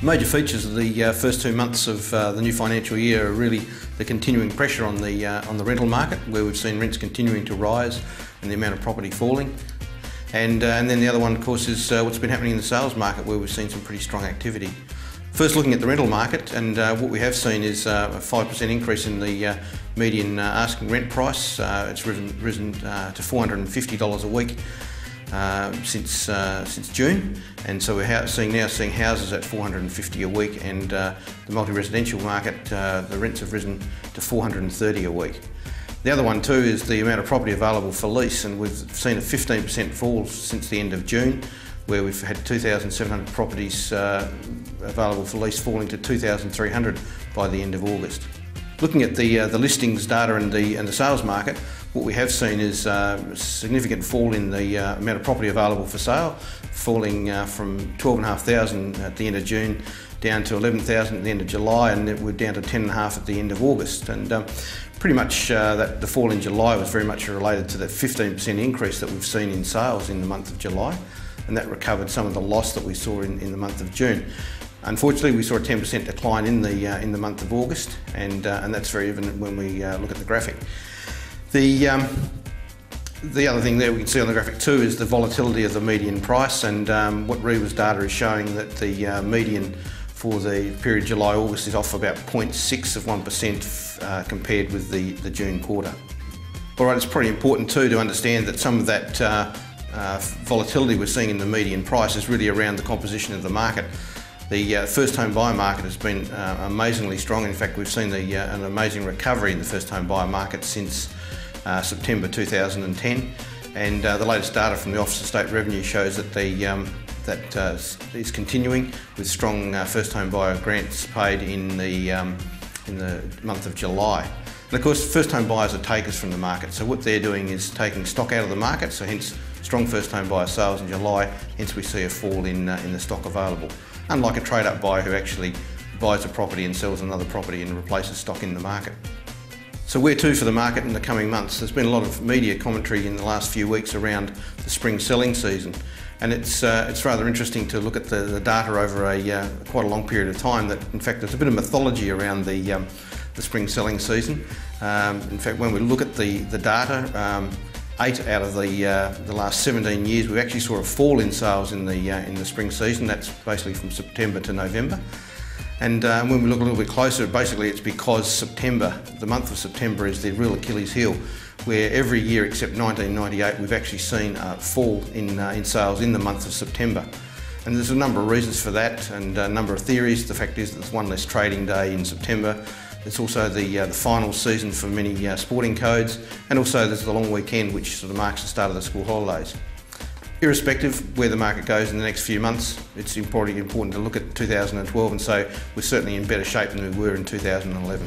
Major features of the first 2 months of the new financial year are really the continuing pressure on the rental market, where we've seen rents continuing to rise and the amount of property falling. And then the other one, of course, is what's been happening in the sales market, where we've seen some pretty strong activity. First, looking at the rental market, and what we have seen is a 5% increase in the median asking rent price. It's risen to $450 a week since June, and so we're seeing houses at $450 a week, and the multi-residential market, the rents have risen to $430 a week. The other one too is the amount of property available for lease, and we've seen a 15% fall since the end of June, where we've had 2,700 properties available for lease falling to 2,300 by the end of August. Looking at the listings data and the sales market, what we have seen is a significant fall in the amount of property available for sale, falling from 12,500 at the end of June down to 11,000 at the end of July, and we're down to 10,500 at the end of August. And pretty much the fall in July was very much related to that 15% increase that we've seen in sales in the month of July, and that recovered some of the loss that we saw in the month of June. Unfortunately, we saw a 10% decline in the month of August, and that's very evident when we look at the graphic. The other thing there we can see on the graphic too is the volatility of the median price, and what REIWA's data is showing that the median for the period July-August is off about 0.6% compared with the June quarter. Alright, it's pretty important too to understand that some of that volatility we're seeing in the median price is really around the composition of the market. The first home buyer market has been amazingly strong. In fact, we've seen an amazing recovery in the first home buyer market since September 2010, and the latest data from the Office of State Revenue shows that that is continuing, with strong first home buyer grants paid in the month of July. And of course, first home buyers are takers from the market, so what they're doing is taking stock out of the market, so hence strong first home buyer sales in July, hence we see a fall in the stock available. Unlike a trade-up buyer who actually buys a property and sells another property and replaces stock in the market. So where to for the market in the coming months? There's been a lot of media commentary in the last few weeks around the spring selling season, and it's rather interesting to look at the data over quite a long period of time. That in fact there's a bit of mythology around the spring selling season. In fact, when we look at the data, 8 out of the last 17 years, we've actually saw a fall in sales in the spring season. That's basically from September to November. And when we look a little bit closer, basically it's because September, the month of September, is the real Achilles heel, where every year except 1998 we've actually seen a fall in sales in the month of September. And there's a number of reasons for that, and a number of theories. The fact is that there's one less trading day in September. It's also the final season for many sporting codes, and also there's the long weekend, which sort of marks the start of the school holidays. Irrespective where the market goes in the next few months, it's important to look at 2012 and say we're certainly in better shape than we were in 2011.